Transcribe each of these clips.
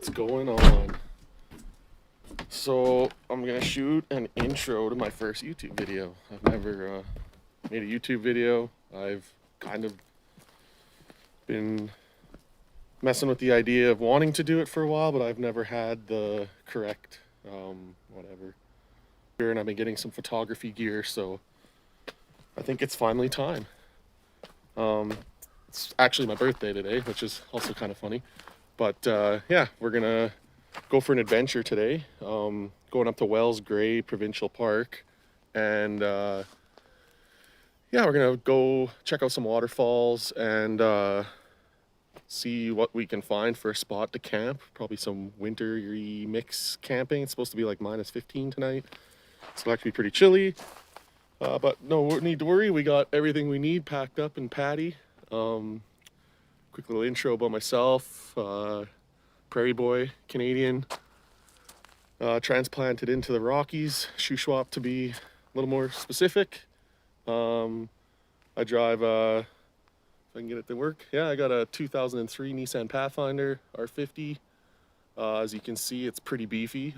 What's going on? So I'm gonna shoot an intro to my first YouTube video. I've never made a YouTube video. I've kind of been messing with the idea of wanting to do it for a while, but I've never had the correct whatever. And I've been getting some photography gear, so I think it's finally time. It's actually my birthday today, which is also kind of funny. But yeah, we're gonna go for an adventure today. Going up to Wells Gray Provincial Park, and yeah, we're gonna go check out some waterfalls and see what we can find for a spot to camp. Probably some wintry mix camping. It's supposed to be like -15 tonight. It's actually pretty chilly, but no need to worry. We got everything we need packed up in Patty. Quick little intro about myself. Prairie boy, Canadian, transplanted into the Rockies, Shuswap to be a little more specific. I drive, if I can get it to work, yeah, I got a 2003 Nissan Pathfinder R50. As you can see, it's pretty beefy.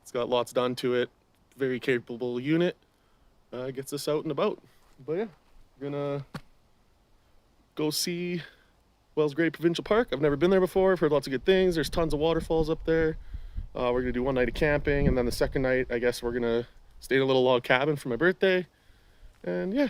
It's got lots done to it, very capable unit. Gets us out and about. But yeah, we're gonna go see Wells Gray Provincial Park. I've never been there before. I've heard lots of good things. There's tons of waterfalls up there. We're gonna do one night of camping, and then the second night, I guess we're gonna stay in a little log cabin for my birthday. And yeah.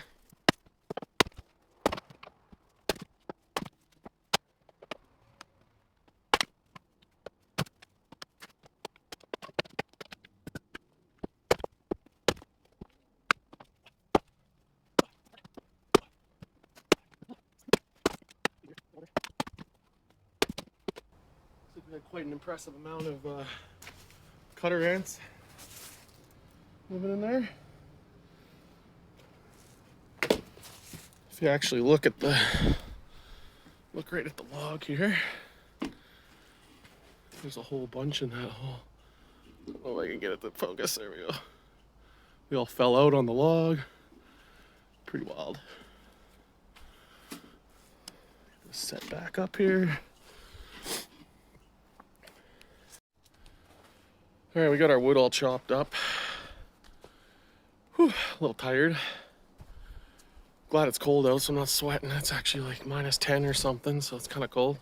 We had quite an impressive amount of cutter ants living in there. If you actually look right at the log here, there's a whole bunch in that hole. Oh, I can get it to focus. There we go. We all fell out on the log. Pretty wild. Set back up here. All right, we got our wood all chopped up. Whew, a little tired. Glad it's cold out, so I'm not sweating. It's actually like -10 or something, so it's kind of cold.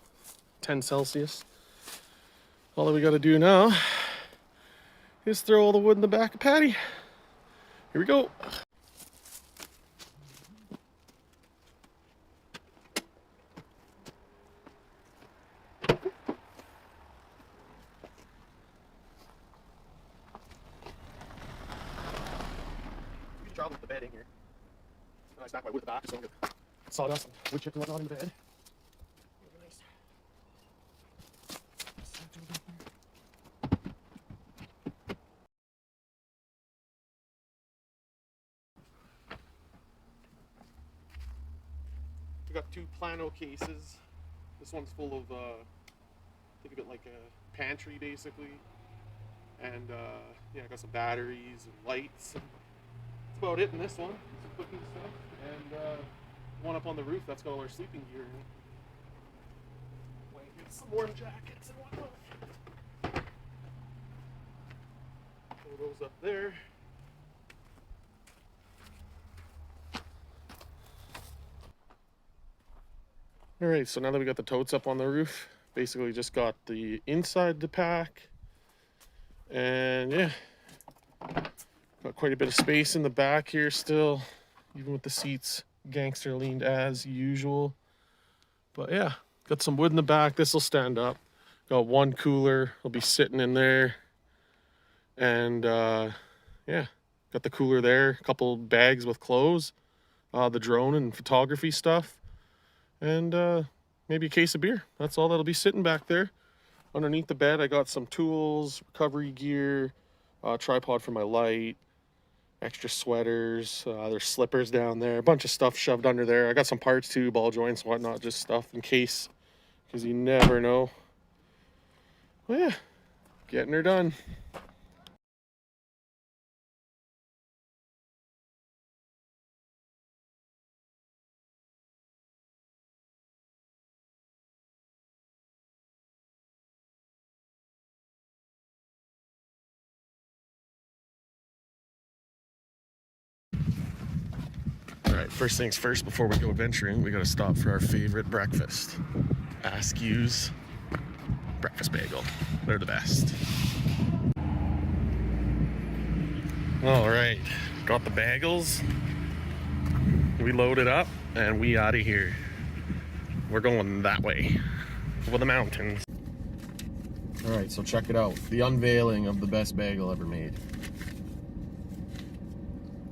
10 Celsius. All that we got to do now is throw all the wood in the back of Patty. Here we go. Job with the bedding here. I stack my wood at the back so I get sawdust and wood chips and whatnot in the bed. Nice. We got 2 plano cases. This one's full of, think of it like a pantry basically. And yeah, I got some batteries and lights. And that's about it in this one. Some cooking stuff. And one up on the roof, that's got all our sleeping gear in it. Blankets, some warm jackets and whatnot. Throw those up there. Alright, so now that we got the totes up on the roof, basically just got the inside to pack. And yeah, got quite a bit of space in the back here still, even with the seats gangster leaned as usual. But yeah, got some wood in the back. This will stand up. Got one cooler, will be sitting in there. And yeah, got the cooler there, a couple bags with clothes, the drone and photography stuff, and maybe a case of beer. That's all that'll be sitting back there. Underneath the bed, I got some tools, recovery gear, tripod for my light, extra sweaters, there's slippers down there, a bunch of stuff shoved under there. I got some parts too, ball joints, whatnot, just stuff in case, because you never know. Well, yeah, getting her done. Alright, first things first, before we go adventuring, we gotta stop for our favorite breakfast. Askew's breakfast bagel. They're the best. Alright, got the bagels. We loaded up and we out of here. We're going that way, over the mountains. Alright, so check it out. The unveiling of the best bagel ever made.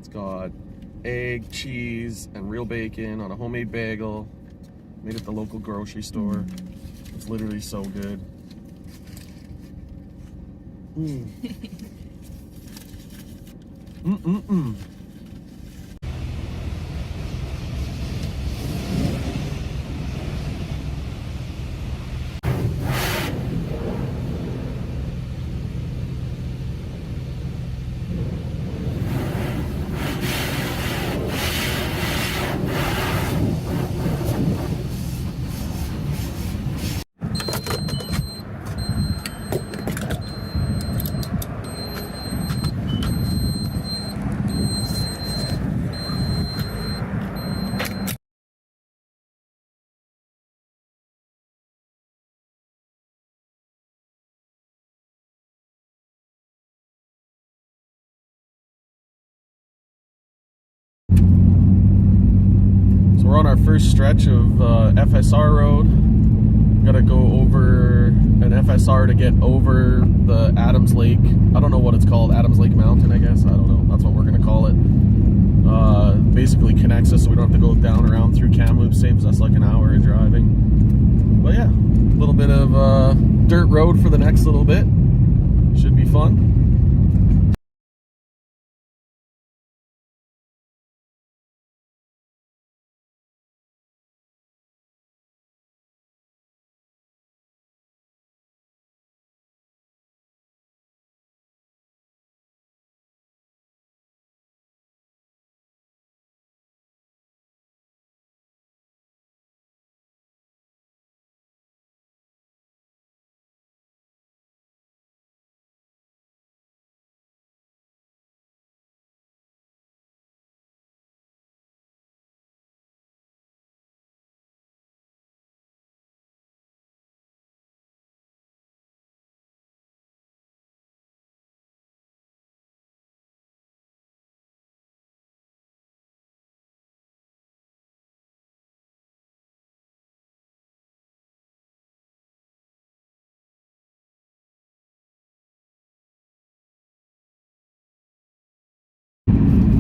It's got egg, cheese, and real bacon on a homemade bagel. Made at the local grocery store. It's literally so good. Mm-mm-mm. We're on our first stretch of FSR road. Gotta go over an FSR to get over the Adams Lake. I don't know what it's called. Adams Lake Mountain, I guess. I don't know. That's what we're gonna call it. Basically connects us so we don't have to go down around through Kamloops. Saves us like an hour of driving. But yeah, a little bit of dirt road for the next little bit. Should be fun.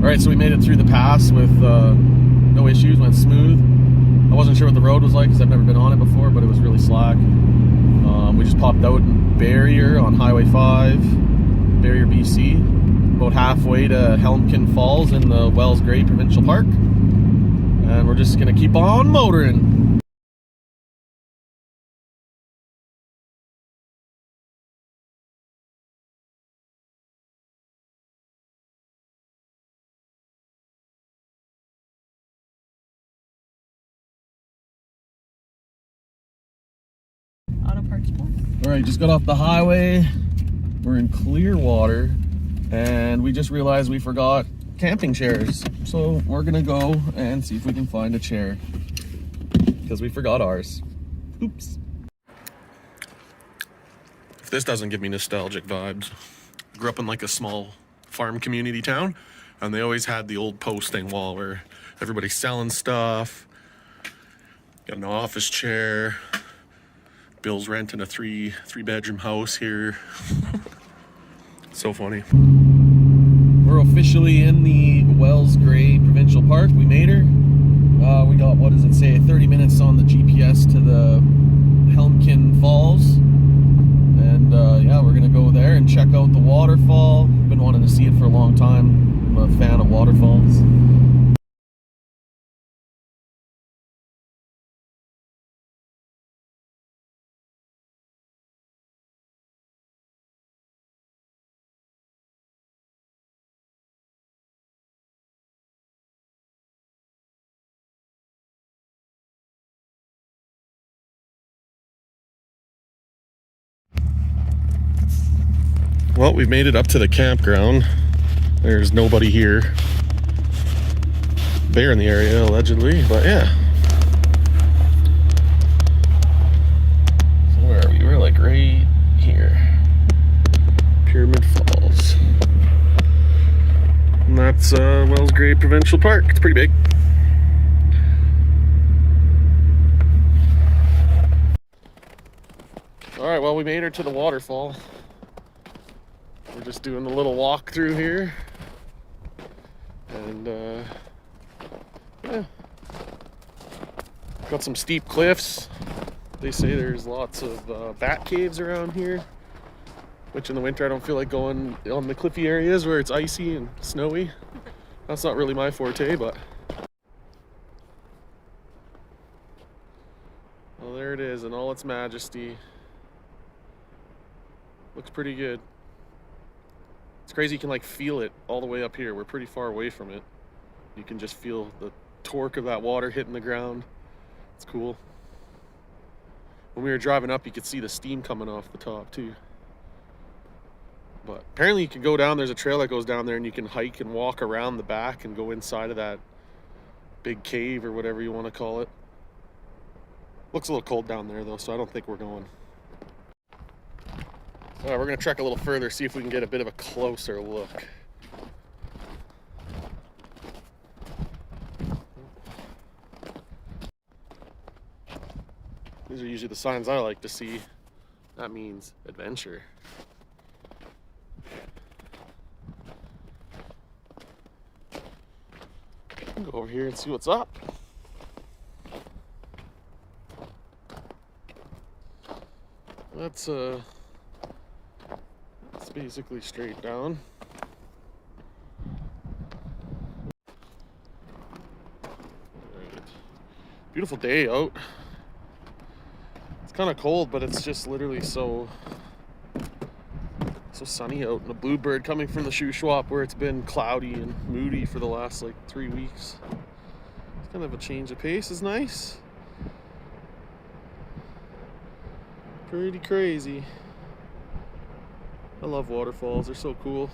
Alright, so we made it through the pass with no issues, went smooth. I wasn't sure what the road was like because I've never been on it before, but it was really slack. We just popped out in Barrier on Highway 5, Barrier, BC. About halfway to Helmcken Falls in the Wells Gray Provincial Park. And we're just gonna keep on motoring. Auto parts pull. Alright, just got off the highway. We're in Clearwater, and we just realized we forgot camping chairs. So we're gonna go and see if we can find a chair, because we forgot ours. Oops. If this doesn't give me nostalgic vibes, grew up in like a small farm community town, and they always had the old posting wall where everybody's selling stuff. Got an office chair. Bill's renting a three bedroom house here. So funny. We're officially in the Wells Gray Provincial Park. We made her. We got, what does it say, 30 minutes on the GPS to the Helmcken Falls. And yeah, we're gonna go there and check out the waterfall. Been wanting to see it for a long time. I'm a fan of waterfalls. Well, we've made it up to the campground. There's nobody here. bear in the area, allegedly, but yeah. So where are we? We're like right here. Pyramid Falls. And that's Wells Grade Provincial Park. It's pretty big. Alright, well, we made her to the waterfall. We're just doing a little walk through here. And yeah. Got some steep cliffs. They say there's lots of bat caves around here, which in the winter I don't feel like going on the cliffy areas where it's icy and snowy. That's not really my forte, but well, there it is in all its majesty. Looks pretty good. It's crazy, you can like feel it all the way up here. We're pretty far away from it. You can just feel the torque of that water hitting the ground. It's cool. When we were driving up, you could see the steam coming off the top too. But apparently you can go down, there's a trail that goes down there and you can hike and walk around the back and go inside of that big cave or whatever you want to call it. Looks a little cold down there though, so I don't think we're going. We're going to trek a little further, see if we can get a bit of a closer look. These are usually the signs I like to see. That means adventure. Go over here and see what's up. That's basically straight down. Right. Beautiful day out. It's kind of cold, but it's just literally so sunny out, and a bluebird coming from the Shuswap where it's been cloudy and moody for the last like 3 weeks. It's kind of a change of pace is nice. Pretty crazy. I love waterfalls, they're so cool.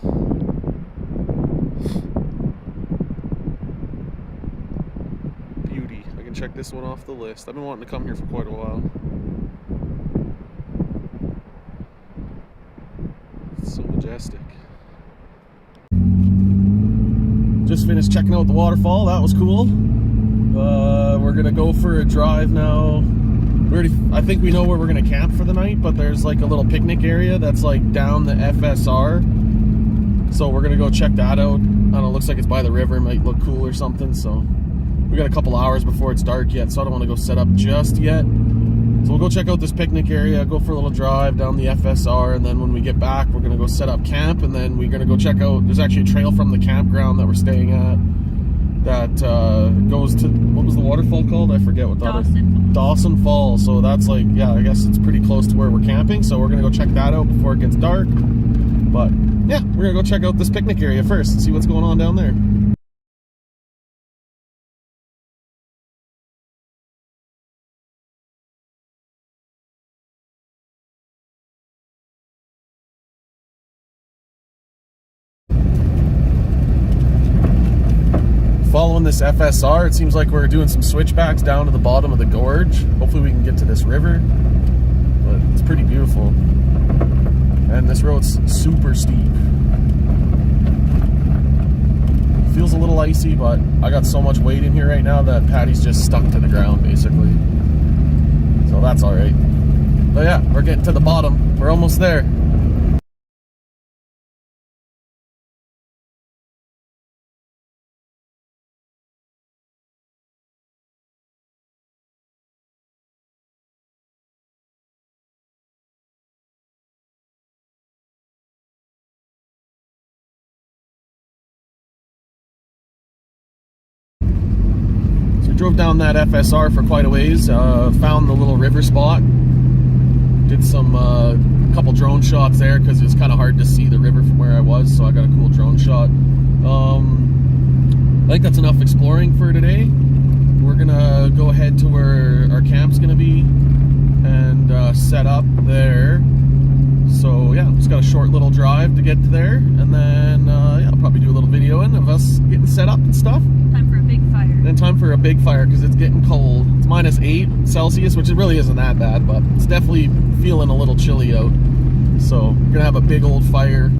Beauty. I can check this one off the list. I've been wanting to come here for quite a while. It's so majestic. Just finished checking out the waterfall, that was cool. We're gonna go for a drive now. I think we know where we're gonna camp for the night, but there's like a little picnic area that's like down the FSR. So we're gonna go check that out. I don't know, looks like it's by the river, might look cool or something. So we got a couple hours before it's dark yet, so I don't wanna go set up just yet. So we'll go check out this picnic area, go for a little drive down the FSR, and then when we get back, we're gonna go set up camp, and then we're gonna go check out, there's actually a trail from the campground that we're staying at that goes to, what was the waterfall called? I forget what that is. Dawson Falls. So that's like, yeah, I guess it's pretty close to where we're camping. So we're gonna go check that out before it gets dark. But yeah, we're gonna go check out this picnic area first and see what's going on down there. Following this FSR, it seems like we're doing some switchbacks down to the bottom of the gorge. Hopefully we can get to this river, but it's pretty beautiful. And this road's super steep. Feels a little icy, but I got so much weight in here right now that Patty's just stuck to the ground basically. So that's all right. But yeah, we're getting to the bottom. We're almost there. Drove down that FSR for quite a ways, found the little river spot, did some couple drone shots there because it's kind of hard to see the river from where I was, so I got a cool drone shot. I think that's enough exploring for today. We're gonna go ahead to where our camp's gonna be and set up there. So yeah, just got a short little drive to get to there, and then yeah, I'll probably do a little videoing of us getting set up and stuff. Time for a big fire. in time for a big fire because it's getting cold. It's -8 Celsius, which it really isn't that bad, but it's definitely feeling a little chilly out. So we're gonna have a big old fire.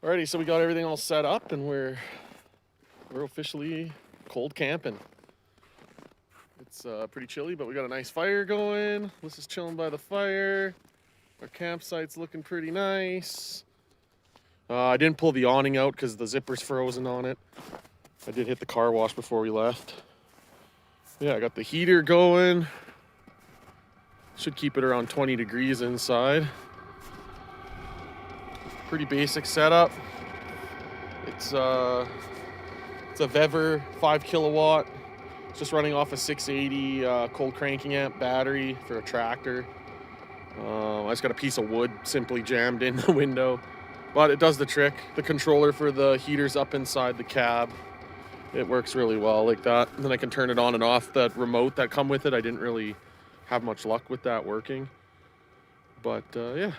Alrighty, so we got everything all set up and we're officially cold camping. It's pretty chilly, but we got a nice fire going. This is chilling by the fire. Our campsite's looking pretty nice. I didn't pull the awning out because the zipper's frozen on it. I did hit the car wash before we left. Yeah, I got the heater going. Should keep it around 20 degrees inside. Pretty basic setup. It's a Vever 5 kilowatt. It's just running off a 680 cold cranking amp battery for a tractor. I just got a piece of wood simply jammed in the window, but it does the trick. The controller for the heater's up inside the cab. It works really well like that. And then I can turn it on and off. That remote that come with it, I didn't really have much luck with that working. But yeah.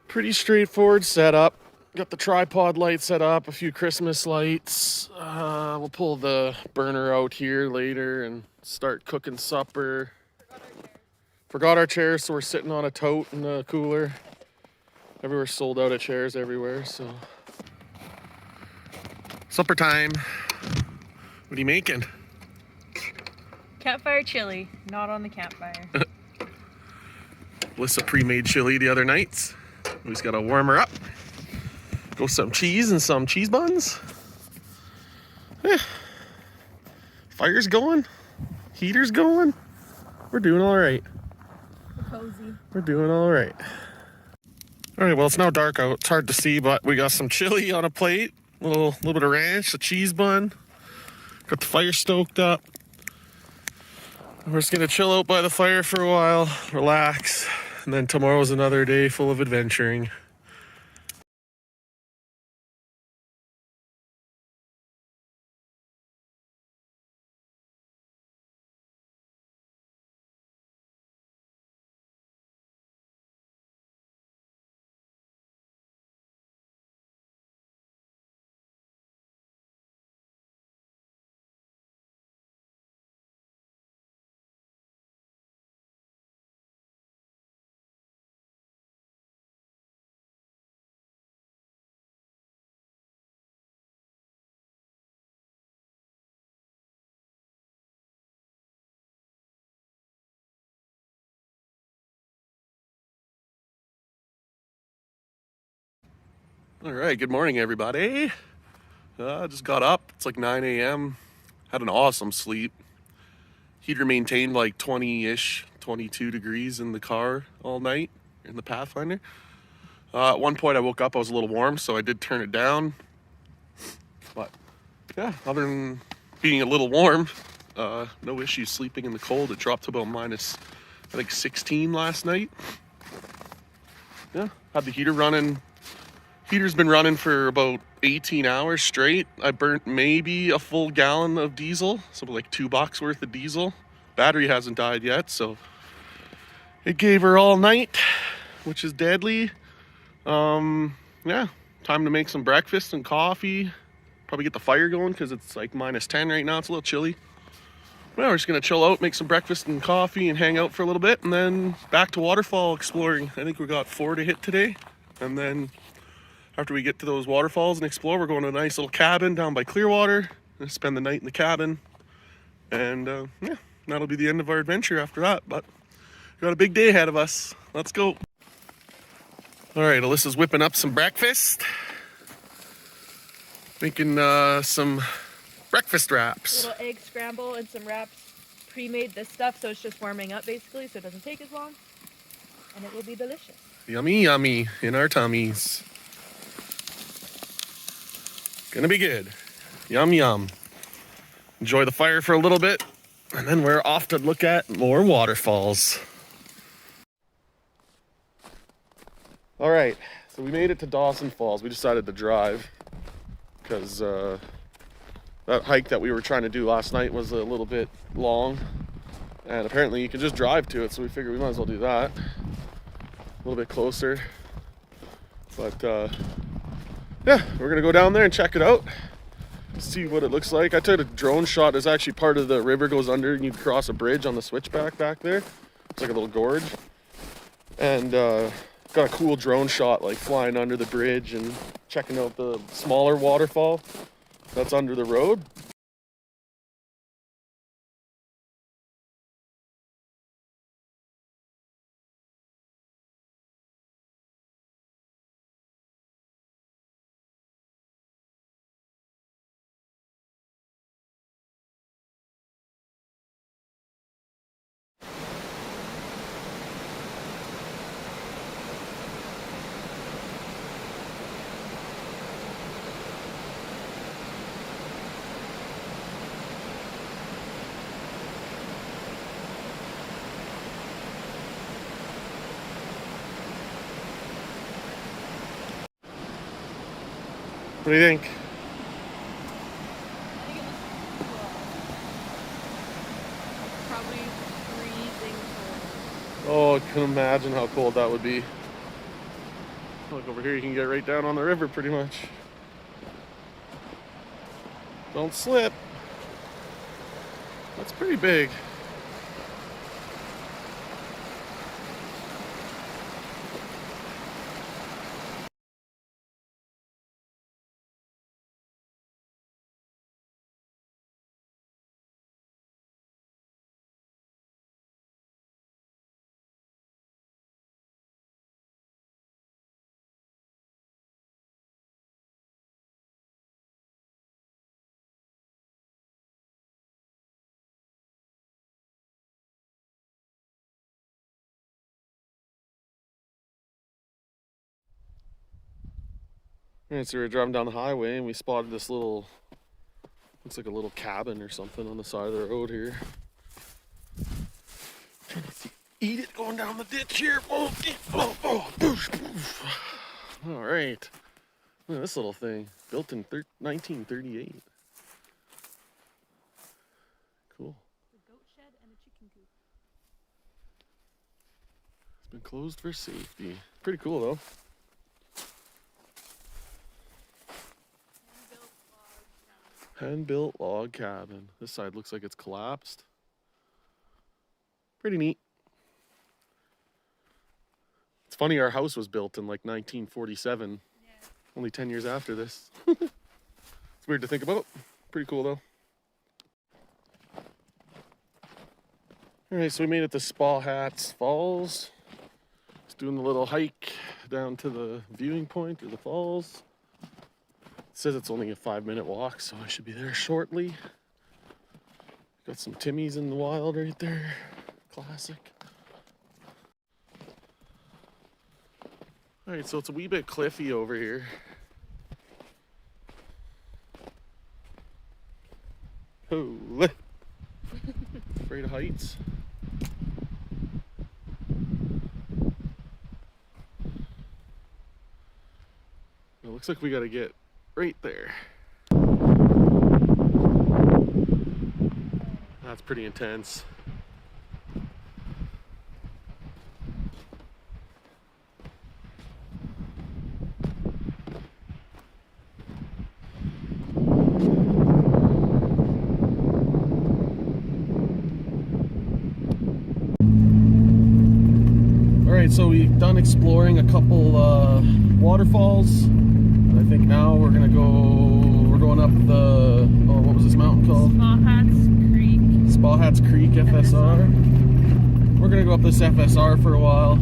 Pretty straightforward setup. Got the tripod light set up, a few Christmas lights. We'll pull the burner out here later and start cooking supper. Forgot our chairs, so we're sitting on a tote in the cooler. Everywhere's sold out of chairs everywhere, so. Supper time. What are you making? Campfire chili, not on the campfire. Alyssa pre-made chili the other nights. We just gotta warm her up. Go some cheese and some cheese buns. Yeah. Fire's going. Heater's going. We're doing all right. Cozy. We're doing all right. All right, well, it's now dark out. It's hard to see, but we got some chili on a plate. A little bit of ranch, a cheese bun. Got the fire stoked up. We're just gonna chill out by the fire for a while, relax, and then tomorrow's another day full of adventuring. All right, good morning, everybody. I just got up. It's like 9 a.m. Had an awesome sleep. Heater maintained like 20-ish, 22 degrees in the car all night in the Pathfinder. At one point I woke up, I was a little warm, so I did turn it down. But yeah, other than being a little warm, no issues sleeping in the cold. It dropped to about minus, I think, 16 last night. Yeah, had the heater running Heater's been running for about 18 hours straight. I burnt maybe a full gallon of diesel, so like $2 worth of diesel. Battery hasn't died yet, so it gave her all night, which is deadly. Yeah, time to make some breakfast and coffee. Probably get the fire going because it's like -10 right now. It's a little chilly. Well, we're just gonna chill out, make some breakfast and coffee, and hang out for a little bit, and then back to waterfall exploring. I think we got 4 to hit today, and then after we get to those waterfalls and explore, we're going to a nice little cabin down by Clearwater. Gonna spend the night in the cabin, and yeah, that'll be the end of our adventure after that. But we got a big day ahead of us. Let's go. All right, Alyssa's whipping up some breakfast, making some breakfast wraps. Little egg scramble and some wraps. Pre-made this stuff, so it's just warming up basically, so it doesn't take as long, and it will be delicious. Yummy, yummy in our tummies. Gonna be good. Yum, yum. Enjoy the fire for a little bit, and then we're off to look at more waterfalls. All right, so we made it to Dawson Falls. We decided to drive because that hike that we were trying to do last night was a little bit long, and apparently you can just drive to it, so we figured we might as well do that. A little bit closer, but yeah, we're gonna go down there and check it out, see what it looks like. I took a drone shot. There's actually part of the river goes under and you cross a bridge on the switchback back there. It's like a little gorge, and got a cool drone shot, like flying under the bridge and checking out the smaller waterfall that's under the road. What do you think? Probably freezing cold. Oh, I can imagine how cold that would be. Look over here, you can get right down on the river pretty much. Don't slip. That's pretty big. Alright, so we were driving down the highway and we spotted this little, looks like a little cabin or something on the side of the road here. Trying not to eat it going down the ditch here. Oh, boosh, boosh. All right. Look at this little thing, built in 1938. Cool. A goat shed and a chicken coop. It's been closed for safety. Pretty cool though. Hand-built log cabin. This side looks like it's collapsed. Pretty neat. It's funny, our house was built in like 1947. Yeah. Only 10 years after this. It's weird to think about. Pretty cool though. Alright, so we made it to Spahats Falls. Just doing the little hike down to the viewing point or the falls. It says it's only a 5-minute walk, so I should be there shortly. Got some Timmies in the wild right there. Classic. Alright, so it's a wee bit cliffy over here. Oh, afraid of heights. It looks like we got to get right there. That's pretty intense. Alright, so we've done exploring a couple waterfalls. I think now we're going up the, what was this mountain called? Spahats Creek FSR. We're gonna go up this FSR for a while.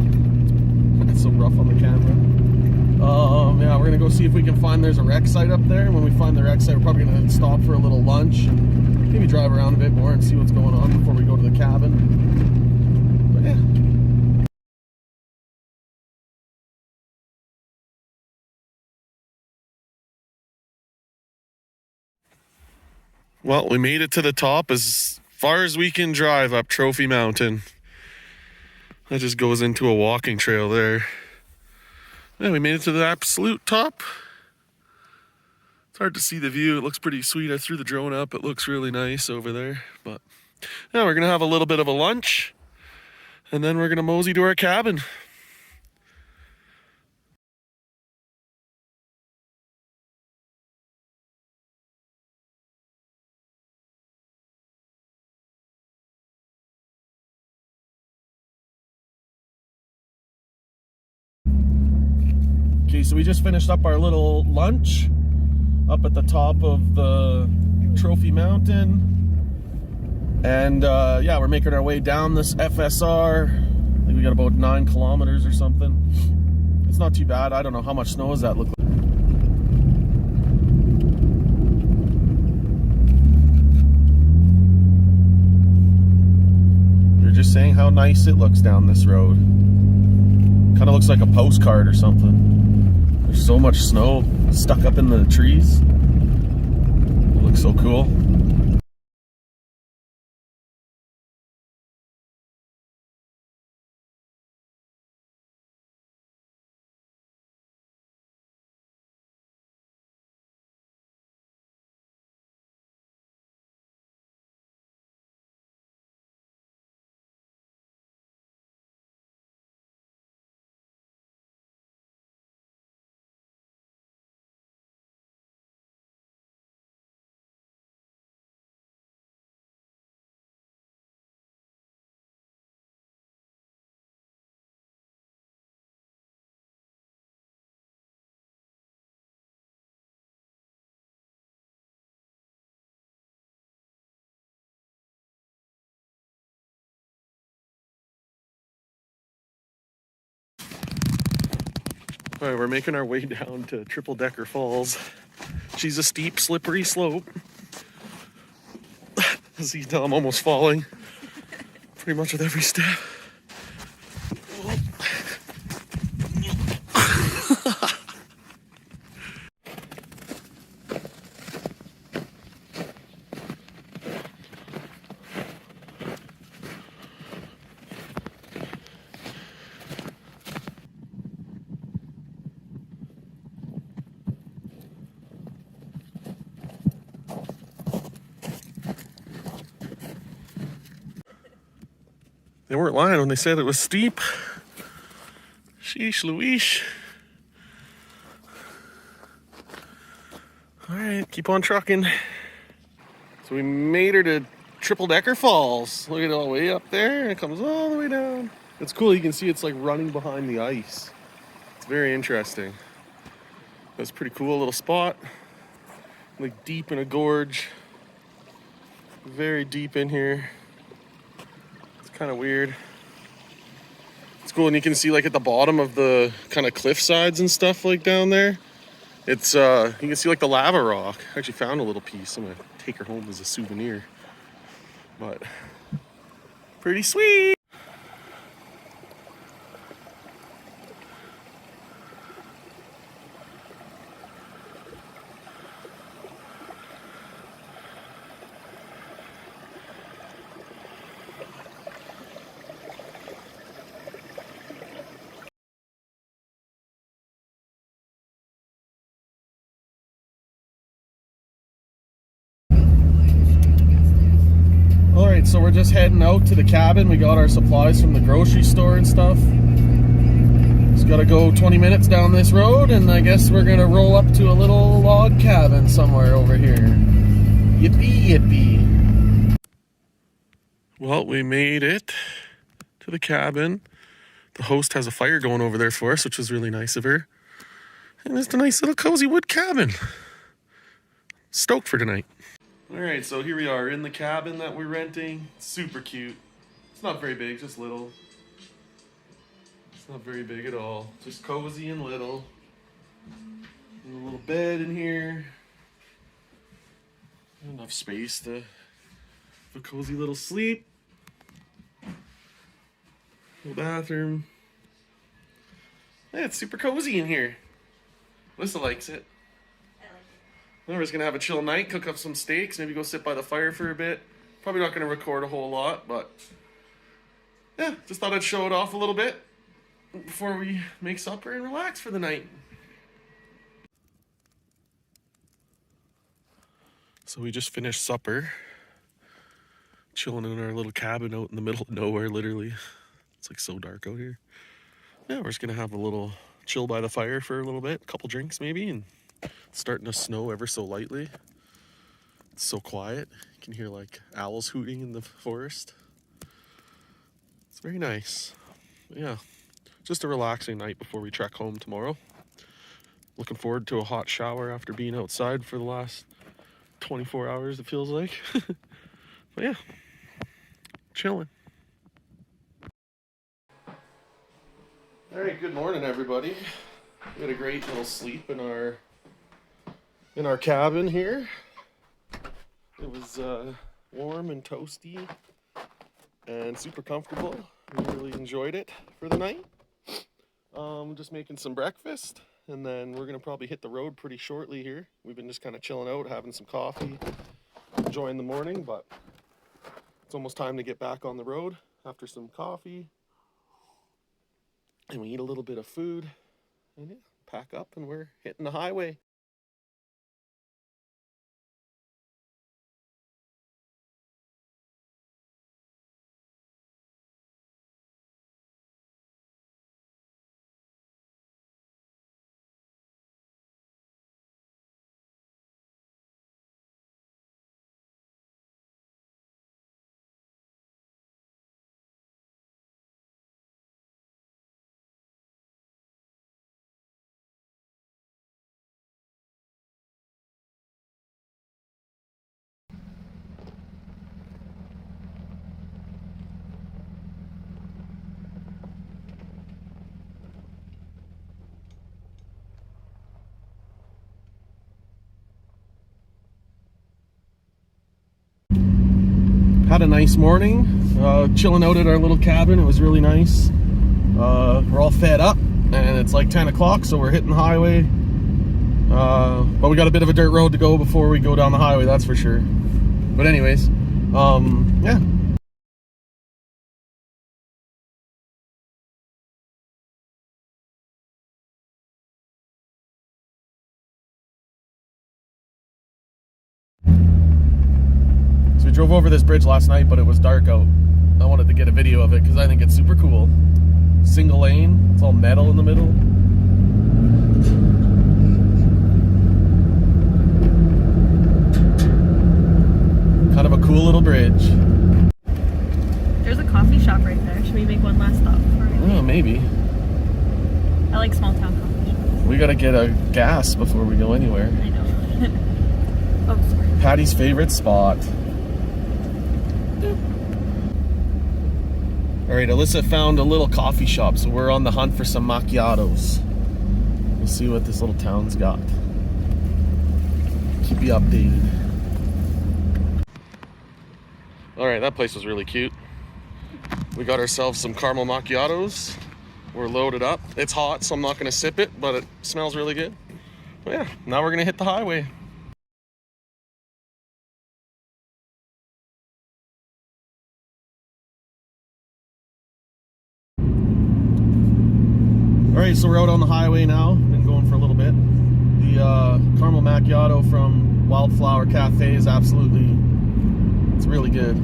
It's so rough on the camera. Yeah, we're gonna go see if we can find there's a wreck site up there. When we find the wreck site, we're probably gonna stop for a little lunch and maybe drive around a bit more and see what's going on before we go to the cabin. But yeah. Well, we made it to the top as far as we can drive up Trophy Mountain. That just goes into a walking trail there. Yeah, we made it to the absolute top. It's hard to see the view. It looks pretty sweet. I threw the drone up. It looks really nice over there. But yeah, we're gonna have a little bit of a lunch and then we're gonna mosey to our cabin. Okay, so we just finished up our little lunch up at the top of the Trophy Mountain. And yeah, we're making our way down this FSR. I think we got about 9 kilometers or something. It's not too bad. I don't know how much snow does that look like. They're just saying how nice it looks down this road. Kind of looks like a postcard or something. There's so much snow stuck up in the trees. It looks so cool. All right, we're making our way down to Triple Decker Falls. She's a steep, slippery slope. See, I'm almost falling. Pretty much with every step. They weren't lying when they said it was steep. Sheesh Louise. All right, keep on trucking. So we made her to Triple Decker Falls. Look at it all the way up there, and it comes all the way down. It's cool, you can see it's like running behind the ice. It's very interesting. That's a pretty cool little spot. Like deep in a gorge. Very deep in here. It's kind of weird. It's cool, and you can see like at the bottom of the kind of cliff sides and stuff like down there. It's you can see like the lava rock. I actually found a little piece. I'm gonna take her home as a souvenir. But pretty sweet. Alright, so we're just heading out to the cabin. We got our supplies from the grocery store and stuff. Just gotta go 20 minutes down this road, and I guess we're gonna roll up to a little log cabin somewhere over here. Yippee yippee. Well, we made it to the cabin. The host has a fire going over there for us, which was really nice of her. And it's a nice little cozy wood cabin. Stoked for tonight. Alright, so here we are in the cabin that we're renting. Super cute. It's not very big, just little. It's not very big at all. Just cozy and little. And a little bed in here. Enough space to have a cozy little sleep. Little bathroom. Yeah, it's super cozy in here. Alyssa likes it. We're just gonna have a chill night, cook up some steaks, maybe go sit by the fire for a bit. Probably not gonna record a whole lot, but yeah, just thought I'd show it off a little bit before we make supper and relax for the night. So we just finished supper, chilling in our little cabin out in the middle of nowhere, literally. It's like so dark out here. Yeah, we're just gonna have a little chill by the fire for a little bit, a couple drinks maybe, and it's starting to snow ever so lightly. It's so quiet. You can hear like owls hooting in the forest. It's very nice. Yeah, just a relaxing night before we trek home tomorrow. Looking forward to a hot shower after being outside for the last 24 hours, it feels like. But yeah, chilling. All right, good morning, everybody. We had a great little sleep in our cabin here. It was warm and toasty and super comfortable. We really enjoyed it for the night. Just making some breakfast, and then we're gonna probably hit the road pretty shortly here. We've been just kind of chilling out, having some coffee, enjoying the morning, but it's almost time to get back on the road after some coffee. And we eat a little bit of food, and yeah, pack up, and we're hitting the highway. Had a nice morning, chilling out at our little cabin. It was really nice. We're all fed up, and it's like 10 o'clock, so we're hitting the highway. But we got a bit of a dirt road to go before we go down the highway, that's for sure. But anyways, yeah. We drove over this bridge last night, but it was dark out. I wanted to get a video of it because I think it's super cool. Single lane, it's all metal in the middle. Kind of a cool little bridge. There's a coffee shop right there. Should we make one last stop before we leave? Oh, maybe. I like small town coffee shops. We gotta get a gas before we go anywhere. I know. Oh, sorry. Patty's favorite spot. Alright, Alyssa found a little coffee shop, so we're on the hunt for some macchiatos. We'll see what this little town's got. Keep you updated. Alright, that place was really cute. We got ourselves some caramel macchiatos. We're loaded up. It's hot, so I'm not going to sip it, but it smells really good. But yeah, now we're going to hit the highway. Alright, so we're out on the highway now. Been going for a little bit. The caramel macchiato from Wildflower Cafe is absolutely, it's really good.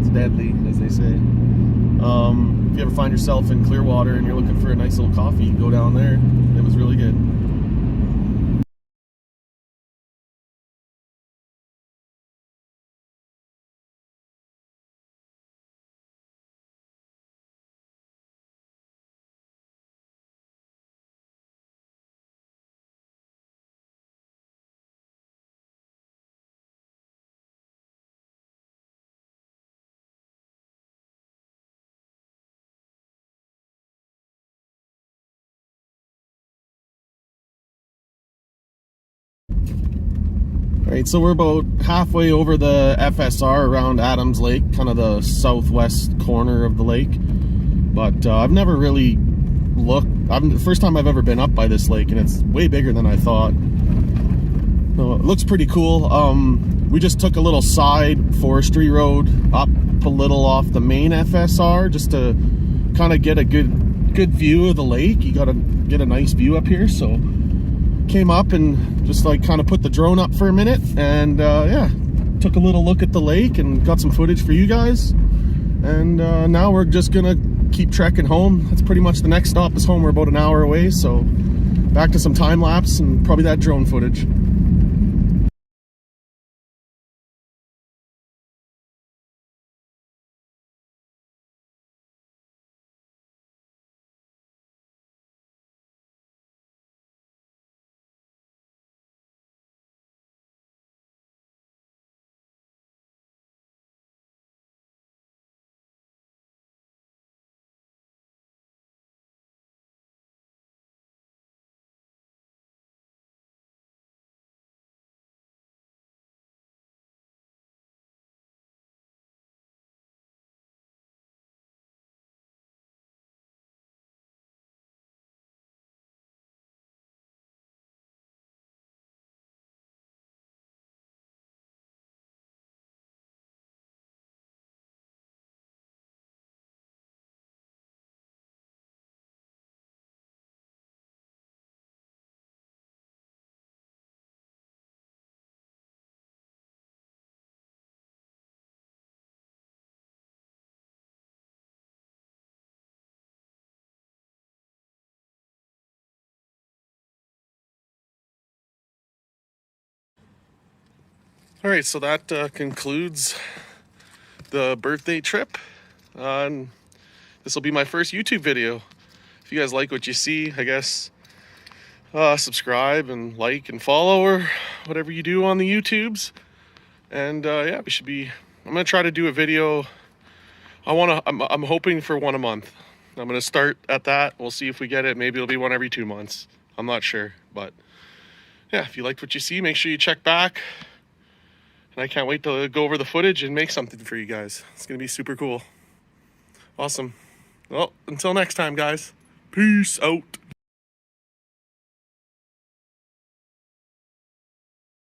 It's deadly, as they say. If you ever find yourself in Clearwater and you're looking for a nice little coffee, go down there. It was really good. Alright, so we're about halfway over the FSR around Adams Lake, kind of the southwest corner of the lake. But I've never really looked. The first time I've ever been up by this lake, and it's way bigger than I thought. So it looks pretty cool. We just took a little side forestry road up a little off the main FSR just to kind of get a good view of the lake. You gotta get a nice view up here, so came up and just like kind of put the drone up for a minute, and yeah, took a little look at the lake and got some footage for you guys. And now we're just gonna keep trekking home. That's pretty much the next stop is home. We're about an hour away, so back to some time lapse and probably that drone footage. All right, so that concludes the birthday trip. And this will be my first YouTube video. If you guys like what you see, I guess subscribe and like and follow or whatever you do on the YouTubes. And yeah, I'm gonna try to do a video. I'm hoping for one a month. I'm gonna start at that. We'll see if we get it. Maybe it'll be one every 2 months. I'm not sure, but yeah, if you liked what you see, make sure you check back. And I can't wait to go over the footage and make something for you guys. It's gonna be super cool. Awesome. Well, until next time, guys. Peace out.